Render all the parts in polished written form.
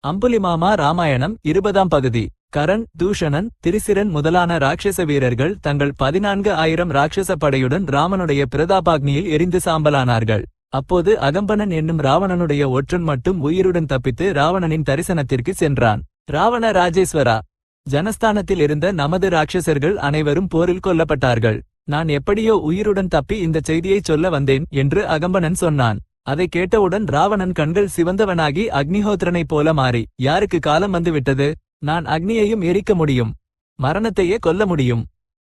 அம்புலிமாமா ராமாயணம் 20ஆம் பகுதி. கரண், தூஷணன், திரிசிரன் முதலான ராட்சச வீரர்கள் தங்கள் 14,000 ராட்சச படையுடன் ராமனுடைய பிரதாபாக்னியில் எரிந்து சாம்பலானார்கள். அப்போது அகம்பனன் என்னும் ராவணனுடைய ஒற்றன் மட்டும் உயிருடன் தப்பித்து ராவணனின் தரிசனத்திற்கு சென்றான். ராவண ராஜேஸ்வரா, ஜனஸ்தானத்தில் இருந்த நமது ராட்சசர்கள் அனைவரும் போரில் கொல்லப்பட்டார்கள். நான் எப்படியோ உயிருடன் தப்பி இந்த செய்தியை சொல்ல வந்தேன் என்று அகம்பனன் சொன்னான். அதை கேட்டவுடன் ராவணன் கண்கள் சிவந்தவனாகி அக்னிஹோத்திரனைப் போல மாறி, யாருக்கு காலம் வந்துவிட்டது? நான் அக்னியையும் எரிக்க முடியும், மரணத்தையே கொல்ல முடியும்.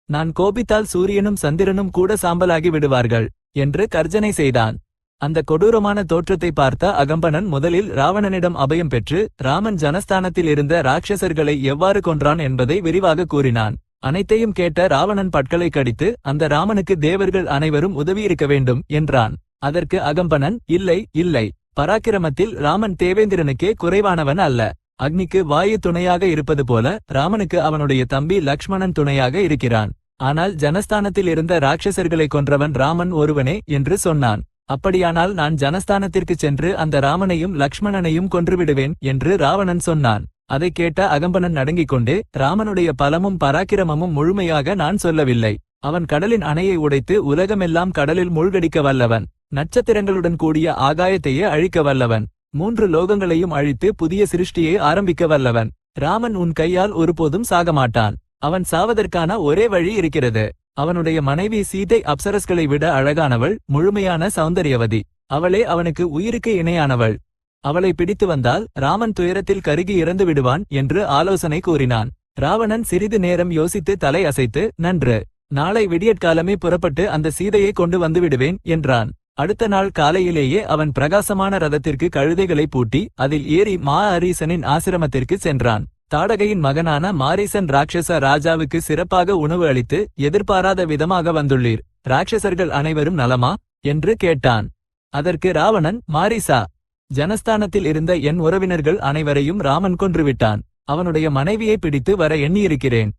நான் கோபித்தால் சூரியனும் சந்திரனும் கூட சாம்பலாகி விடுவார்கள் என்று கர்ஜனை செய்தான். அந்த கொடூரமான தோற்றத்தை பார்த்த அகம்பனன் முதலில் ராவணனிடம் அபயம் பெற்று ராமன் ஜனஸ்தானத்தில் இருந்த ராட்சசர்களை எவ்வாறு கொன்றான் என்பதை விரிவாக கூறினான். அனைத்தையும் கேட்ட ராவணன் பற்களை கடித்து, அந்த ராமனுக்கு தேவர்கள் அனைவரும் உதவியிருக்க வேண்டும் என்றான். அதற்கு அகம்பனன், இல்லை இல்லை, பராக்கிரமத்தில் ராமன் தேவேந்திரனுக்கே குறைவானவன் அல்ல. அக்னிக்கு வாயு துணையாக இருப்பது போல ராமனுக்கு அவனுடைய தம்பி லக்ஷ்மணன் துணையாக இருக்கிறான். ஆனால் ஜனஸ்தானத்தில் இருந்த ராட்சசர்களை கொன்றவன் ராமன் ஒருவனே என்று சொன்னான். அப்படியானால் நான் ஜனஸ்தானத்திற்கு சென்று அந்த ராமனையும் லக்ஷ்மணனையும் கொன்றுவிடுவேன் என்று ராவணன் சொன்னான். அதை கேட்ட அகம்பனன் நடுங்கிக் கொண்டு, ராமனுடைய பலமும் பராக்கிரமமும் முழுமையாக நான் சொல்லவில்லை. அவன் கடலின் அணையை உடைத்து உலகமெல்லாம் கடலில் மூழ்கடிக்க வல்லவன். நட்சத்திரங்களுடன் கூடிய ஆகாயத்தையே அழிக்க வல்லவன். 3 லோகங்களையும் அழித்து புதிய சிருஷ்டியை ஆரம்பிக்க வல்லவன். ராமன் உன் கையால் ஒருபோதும் சாகமாட்டான். அவன் சாவதற்கான ஒரே வழி இருக்கிறது. அவனுடைய மனைவி சீதை அப்சரஸ்களை விட அழகானவள், முழுமையான சௌந்தரியவதி. அவளே அவனுக்கு உயிருக்கு இணையானவள். அவளை பிடித்து வந்தால் ராமன் துயரத்தில் கருகி இறந்து விடுவான் என்று ஆலோசனை கூறினான். ராவணன் சிறிது நேரம் யோசித்து தலை அசைத்து, நன்று, நாளை விடியற்காலமே புறப்பட்டு அந்த சீதையை கொண்டு வந்து விடுவேன் என்றான். அடுத்த நாள் காலையிலேயே அவன் பிரகாசமான ரதத்திற்கு கழுதைகளை பூட்டி அதில் ஏறி மாரீசனின் ஆசிரமத்திற்கு சென்றான். தாடகையின் மகனான மாரீசன் ராட்சச ராஜாவுக்கு சிறப்பாக உணவு அளித்து, எதிர்பாராத விதமாக வந்துள்ளீர், ராட்சசர்கள் அனைவரும் நலமா என்று கேட்டான். அதற்கு ராவணன், மாரீசா, ஜனஸ்தானத்தில் இருந்த என் உறவினர்கள் அனைவரையும் ராமன் கொன்றுவிட்டான். அவனுடைய மனைவியை பிடித்து வர எண்ணியிருக்கிறேன்.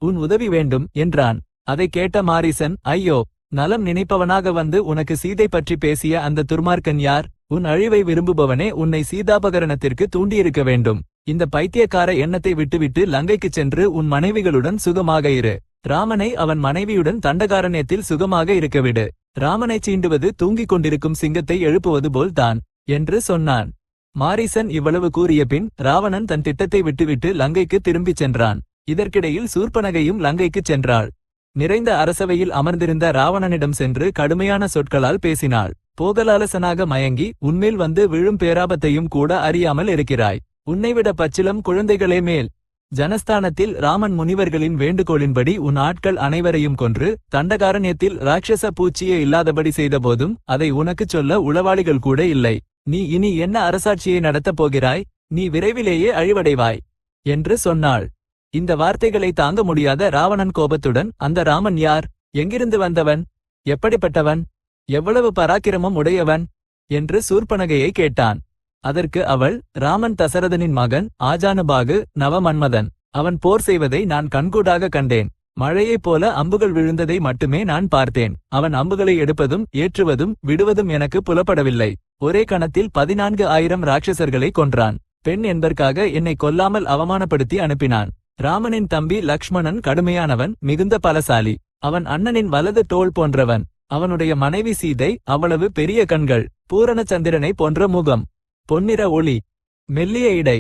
உன் உதவி வேண்டும் என்றான். அதை கேட்ட மாரீசன், ஐயோ, நலம் நினைப்பவனாக வந்து உனக்கு சீதை பற்றி பேசிய அந்த துர்மார்க்கன் யார்? உன் அழிவை விரும்புபவனே உன்னை சீதாபகரணத்திற்கு தூண்டியிருக்க வேண்டும். இந்த பைத்தியக்கார எண்ணத்தை விட்டுவிட்டு லங்கைக்குச் சென்று உன் மனைவிகளுடன் சுகமாக இரு. ராமனை அவன் மனைவியுடன் தண்டகாரண்யத்தில் சுகமாக இருக்கவிடு. ராமனை சீண்டுவது தூங்கிக் கொண்டிருக்கும் சிங்கத்தை எழுப்புவது போல் தான் என்று சொன்னான். மாரீசன் இவ்வளவு கூறிய பின் ராவணன் தன் திட்டத்தை விட்டுவிட்டு லங்கைக்கு திரும்பிச் சென்றான். இதற்கிடையில் சூர்ப்பனகையும் லங்கைக்குச் சென்றாள். நிறைந்த அரசவையில் அமர்ந்திருந்த ராவணனிடம் சென்று கடுமையான சொற்களால் பேசினாள். போகலாலசனாக மயங்கி உன்மேல் வந்து விழும் பேராபத்தையும் கூட அறியாமல் இருக்கிறாய். உன்னைவிட பச்சிலம் குழந்தைகளே மேல். ஜனஸ்தானத்தில் ராமன் முனிவர்களின் வேண்டுகோளின்படி உன் ஆட்கள் அனைவரையும் கொன்று தண்டகாரண்யத்தில் ராட்சச பூச்சியே இல்லாதபடி செய்தபோதும் அதை உனக்குச் சொல்ல உளவாளிகள் கூட இல்லை. நீ இனி என்ன அரசாட்சியை நடத்தப் போகிறாய்? நீ விரைவிலேயே அழிவடைவாய் என்று சொன்னாள். இந்த வார்த்தைகளை தாங்க முடியாத ராவணன் கோபத்துடன், அந்த ராமன் யார்? எங்கிருந்து வந்தவன்? எப்படிப்பட்டவன்? எவ்வளவு பராக்கிரமம் உடையவன் என்று சூர்ப்பனகையை கேட்டான். அதற்கு அவள், ராமன் தசரதனின் மகன், ஆஜானுபாகு, நவமன்மதன். அவன் போர் செய்வதை நான் கண்கூடாக கண்டேன். மழையைப் போல அம்புகள் விழுந்ததை மட்டுமே நான் பார்த்தேன். அவன் அம்புகளை எடுப்பதும் ஏற்றுவதும் விடுவதும் எனக்கு புலப்படவில்லை. ஒரே கணத்தில் 14,000 ராட்சசர்களை கொன்றான். பெண் என்பதற்காக என்னை கொல்லாமல் அவமானப்படுத்தி அனுப்பினான். ராமனின் தம்பி லக்ஷ்மணன் கடுமையானவன், மிகுந்த பலசாலி. அவன் அண்ணனின் வலது தோள் போன்றவன். அவனுடைய மனைவி சீதை அவ்வளவு பெரிய கண்கள், பூரண சந்திரனை போன்ற முகம், பொன்னிற ஒளி, மெல்லிய இடை,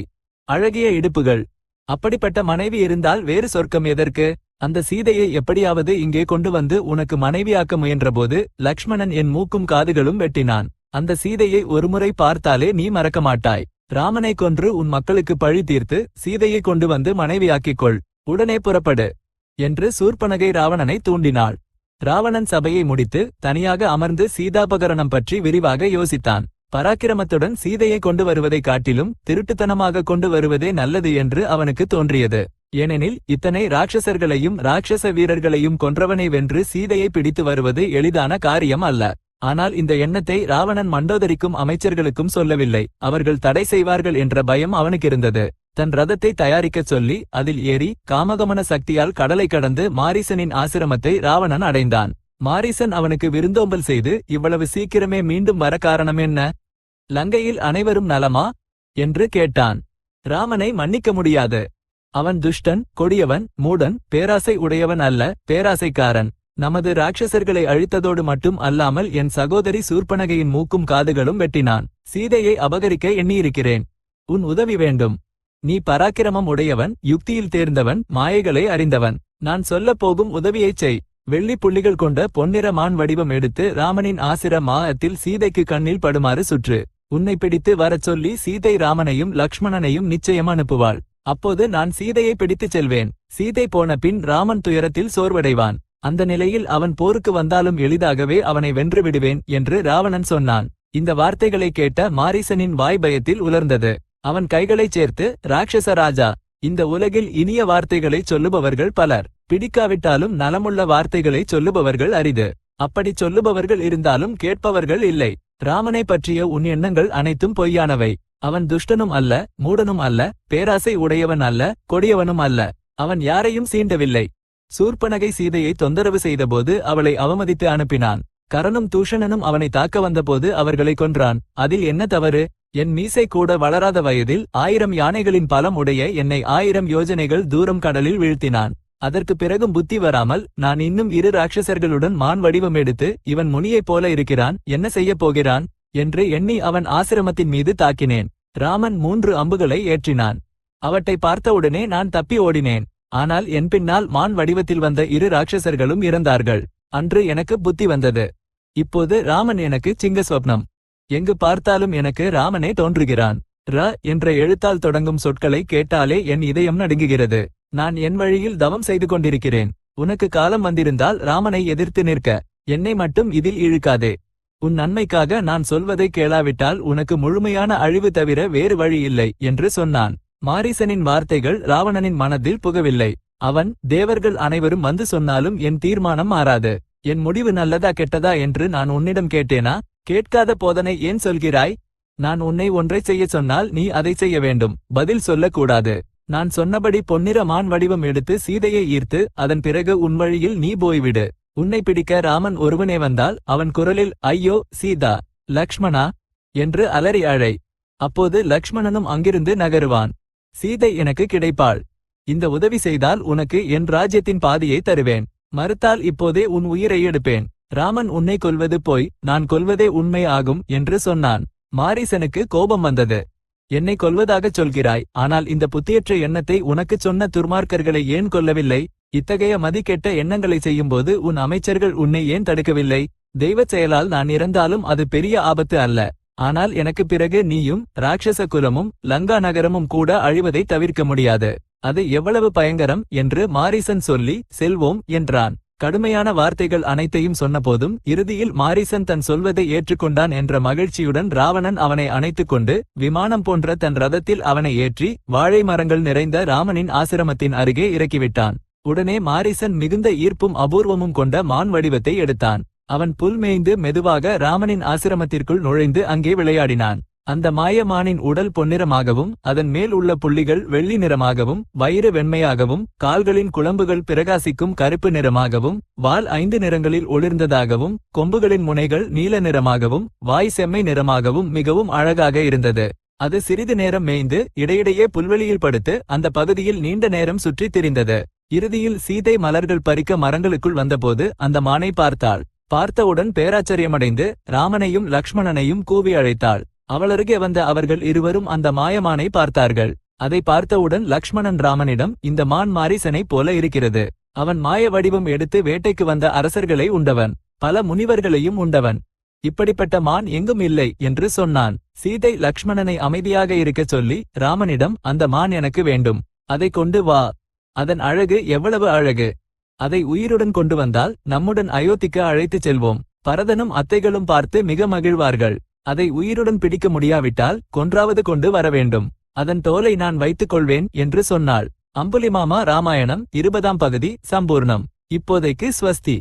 அழகிய இடுப்புகள். அப்படிப்பட்ட மனைவி இருந்தால் வேறு சொர்க்கம் எதற்கு? அந்த சீதையை எப்படியாவது இங்கே கொண்டு வந்து உனக்கு மனைவியாக்க முயன்றபோது லக்ஷ்மணன் என் மூக்கும் காதுகளும் வெட்டினான். அந்த சீதையை ஒருமுறை பார்த்தாலே நீ மறக்க மாட்டாய். ராமனை கொன்று உன் மக்களுக்கு பழி தீர்த்து சீதையை கொண்டு வந்து மனைவியாக்கிக்கொள். உடனே புறப்படு என்று சூர்ப்பனகை ராவணனை தூண்டினாள். ராவணன் சபையை முடித்து தனியாக அமர்ந்து சீதாபகரணம் பற்றி விரிவாக யோசித்தான். பராக்கிரமத்துடன் சீதையை கொண்டு வருவதை காட்டிலும் திருட்டுத்தனமாக கொண்டு வருவதே நல்லது என்று அவனுக்கு தோன்றியது. ஏனெனில் இத்தனை ராட்சசர்களையும் ராட்சச வீரர்களையும் கொன்றவனை வென்று சீதையை பிடித்து வருவது எளிதான காரியம் அல்ல. ஆனால் இந்த எண்ணத்தை ராவணன் மண்டோதரிக்கும் அமைச்சர்களுக்கும் சொல்லவில்லை. அவர்கள் தடை செய்வார்கள் என்ற பயம் அவனுக்கிருந்தது. தன் ரதத்தை தயாரிக்கச் சொல்லி அதில் ஏறி காமகமன சக்தியால் கடலை கடந்து மாரீசனின் ஆசிரமத்தை ராவணன் அடைந்தான். மாரீசன் அவனுக்கு விருந்தோம்பல் செய்து, இவ்வளவு சீக்கிரமே மீண்டும் வர காரணம் என்ன? லங்கையில் அனைவரும் நலமா என்று கேட்டான். ராமனை மன்னிக்க முடியாது. அவன் துஷ்டன், கொடியவன், மூடன், பேராசை உடையவன் அல்ல, பேராசைக்காரன். நமது ராட்சசர்களை அழித்ததோடு மட்டும் அல்லாமல் என் சகோதரி சூர்பனகையின் மூக்கும் காதுகளும் வெட்டினான். சீதையை அபகரிக்க எண்ணியிருக்கிறேன். உன் உதவி வேண்டும். நீ பராக்கிரமம் உடையவன், யுக்தியில் தேர்ந்தவன், மாயைகளை அறிந்தவன். நான் சொல்லப் போகும் உதவியைச் செய். வெள்ளி புள்ளிகள் கொண்ட பொன்னிற மான் வடிவம் எடுத்து ராமனின் ஆசிர மாகத்தில் சீதைக்கு கண்ணில் படுமாறு சுற்று. உன்னை பிடித்து வரச் சொல்லி சீதை ராமனையும் லக்ஷ்மணனையும் நிச்சயம் அனுப்புவாள். அப்போது நான் சீதையை பிடித்துச் செல்வேன். சீதை போன பின் ராமன் துயரத்தில் சோர்வடைவான். அந்த நிலையில் அவன் போருக்கு வந்தாலும் எளிதாகவே அவனை வென்று விடுவேன் என்று ராவணன் சொன்னான். இந்த வார்த்தைகளை கேட்ட மாரீசனின் வாய் பயத்தில் உலர்ந்தது. அவன் கைகளைச் சேர்த்து, ராட்சச ராஜா, இந்த உலகில் இனிய வார்த்தைகளை சொல்லுபவர்கள் பலர். பிடிக்காவிட்டாலும் நலமுள்ள வார்த்தைகளை சொல்லுபவர்கள் அரிது. அப்படிச் சொல்லுபவர்கள் இருந்தாலும் கேட்பவர்கள் இல்லை. ராமனை பற்றிய உன் எண்ணங்கள் அனைத்தும் பொய்யானவை. அவன் துஷ்டனும் அல்ல, மூடனும் அல்ல, பேராசை உடையவன் அல்ல, கொடியவனும் அல்ல. அவன் யாரையும் சீண்டவில்லை. சூர்பனகை சீதையை தொந்தரவு செய்தபோது அவளை அவமதித்து அனுப்பினான். கரனும் தூஷணனும் அவனை தாக்க வந்தபோது அவர்களை கொன்றான். அதில் என்ன தவறு? என் மீசை கூட வளராத வயதில் 1000 யானைகளின் பலம் உடைய என்னை 1000 யோஜனைகள் தூரம் கடலில் வீழ்த்தினான். அதற்கு பிறகும் புத்தி வராமல் நான் இன்னும் 2 ராட்சசர்களுடன் மான் வடிவம் எடுத்து, இவன் முனியைப் போல இருக்கிறான், என்ன செய்யப் போகிறான் என்று எண்ணி அவன் ஆசிரமத்தின் மீது தாக்கினேன். ராமன் 3 அம்புகளை ஏற்றினான். அவற்றை பார்த்தவுடனே நான் தப்பி ஓடினேன். ஆனால் என் பின்னால் மான் வடிவத்தில் வந்த 2 ராட்சசர்களும் இறந்தார்கள். அன்று எனக்கு புத்தி வந்தது. இப்போது ராமன் எனக்கு சிங்கஸ்வப்னம். எங்கு பார்த்தாலும் எனக்கு ராமனே தோன்றுகிறான். ர என்ற எழுத்தால் தொடங்கும் சொற்களை கேட்டாலே என் இதயம் நடுங்குகிறது. நான் என் வழியில் தவம் செய்து கொண்டிருக்கிறேன். உனக்கு காலம் வந்திருந்தால் ராமனை எதிர்த்து நிற்க. என்னை மட்டும் இதில் இழுக்காதே. உன் நன்மைக்காக நான் சொல்வதை கேளாவிட்டால் உனக்கு முழுமையான அழிவு தவிர வேறு வழி இல்லை என்று சொன்னான். மாரீசனின் வார்த்தைகள் ராவணனின் மனதில் புகவில்லை. அவன், தேவர்கள் அனைவரும் வந்து சொன்னாலும் என் தீர்மானம் மாறாது. என் முடிவு நல்லதா கெட்டதா என்று நான் உன்னிடம் கேட்டேனா? கேட்காத போதனை ஏன் சொல்கிறாய்? நான் உன்னை ஒன்றை செய்ய சொன்னால் நீ அதை செய்ய வேண்டும், பதில் சொல்லக்கூடாது. நான் சொன்னபடி பொன்னிற மான் வடிவம் எடுத்து சீதையை ஈர்த்து அதன் பிறகு உன் வழியில் நீ போய்விடு. உன்னை பிடிக்க ராமன் ஒருவனே வந்தால் அவன் குரலில், ஐயோ சீதா, லக்ஷ்மணா என்று அலறி அழை. அப்போது லக்ஷ்மணனும் அங்கிருந்து நகருவான். சீதை எனக்கு கிடைப்பாள். இந்த உதவி செய்தால் உனக்கு என் ராஜ்யத்தின் பாதியை தருவேன். மறுத்தால் இப்போதே உன் உயிரை எடுப்பேன். ராமன் உன்னை கொல்வது போய் நான் கொல்வதே உண்மை ஆகும் என்று சொன்னான். மாரீசனுக்கு கோபம் வந்தது. என்னை கொல்வதாகச் சொல்கிறாய், ஆனால் இந்த புத்தியற்ற எண்ணத்தை உனக்குச் சொன்ன துர்மார்க்கர்களை ஏன் கொல்லவில்லை? இத்தகைய மதிக்கெட்ட எண்ணங்களை செய்யும்போது உன் அமைச்சர்கள் உன்னை ஏன் தடுக்கவில்லை? தெய்வச் செயலால் நான் இறந்தாலும் அது பெரிய ஆபத்து அல்ல. ஆனால் எனக்கு பிறகு நீயும் ராட்சச குலமும் லங்கா நகரமும் கூட அழிவதை தவிர்க்க முடியாது. அது எவ்வளவு பயங்கரம் என்று மாரீசன் சொல்லி, செல்வோம் என்றான். கடுமையான வார்த்தைகள் அனைத்தையும் சொன்னபோதும் இறுதியில் மாரீசன் தன் சொல்வதை ஏற்றுக்கொண்டான் என்ற மகிழ்ச்சியுடன் ராவணன் அவனை அணைத்துக் கொண்டு விமானம் போன்ற தன் ரதத்தில் அவனை ஏற்றி வாழை மரங்கள் நிறைந்த ராமனின் ஆசிரமத்தின் அருகே இறக்கிவிட்டான். உடனே மாரீசன் மிகுந்த ஈர்ப்பும் அபூர்வமும் கொண்ட மான் வடிவத்தை எடுத்தான். அவன் புல் மேய்ந்து மெதுவாக ராமனின் ஆசிரமத்திற்குள் நுழைந்து அங்கே விளையாடினான். அந்த மாயமானின் உடல் பொன்னிறமாகவும் அதன் மேல் உள்ள புள்ளிகள் வெள்ளி நிறமாகவும் வயிறு வெண்மையாகவும் கால்களின் குளம்புகள் பிரகாசிக்கும் கருப்பு நிறமாகவும் வால் 5 நிறங்களில் ஒளிர்ந்ததாகவும் கொம்புகளின் முனைகள் நீல நிறமாகவும் வாய் செம்மை நிறமாகவும் மிகவும் அழகாக இருந்தது. அது சிறிது நேரம் மேய்ந்து இடையிடையே புல்வெளியில் படுத்து அந்த பகுதியில் நீண்ட நேரம் சுற்றித் திரிந்தது. இறுதியில் சீதை மலர்கள் பறிக்க மரங்களுக்குள் வந்தபோது அந்த மானை பார்த்தாள். பார்த்தவுடன் பேராச்சரியமடைந்து ராமனையும் லக்ஷ்மணனையும் கூவி அழைத்தாள். அவளருகே வந்த அவர்கள் இருவரும் அந்த மாயமானை பார்த்தார்கள். அதை பார்த்தவுடன் லக்ஷ்மணன் ராமனிடம், இந்த மான் மாரீசனைப் போல இருக்கிறது. அவன் மாய வடிவம் எடுத்து வேட்டைக்கு வந்த அரசர்களை உண்டவன், பல முனிவர்களையும் உண்டவன். இப்படிப்பட்ட மான் எங்கும் இல்லை என்று சொன்னான். சீதை லக்ஷ்மணனை அமைதியாக இருக்கச் சொல்லி ராமனிடம், அந்த மான் எனக்கு வேண்டும், அதை கொண்டு வா. அதன் அழகு எவ்வளவு அழகு! அதை உயிருடன் கொண்டு வந்தால் நம்முடன் அயோத்திக்கு அழைத்துச் செல்வோம். பரதனும் அத்தைகளும் பார்த்து மிக மகிழ்வார்கள். அதை உயிருடன் பிடிக்க முடியாவிட்டால் கொன்றாவது கொண்டு வர வேண்டும். அதன் தோலை நான் வைத்துக் கொள்வேன் என்று சொன்னாள். அம்புலிமாமா ராமாயணம் 20ஆம் பகுதி சம்பூர்ணம். இப்போதைக்கு ஸ்வஸ்தி.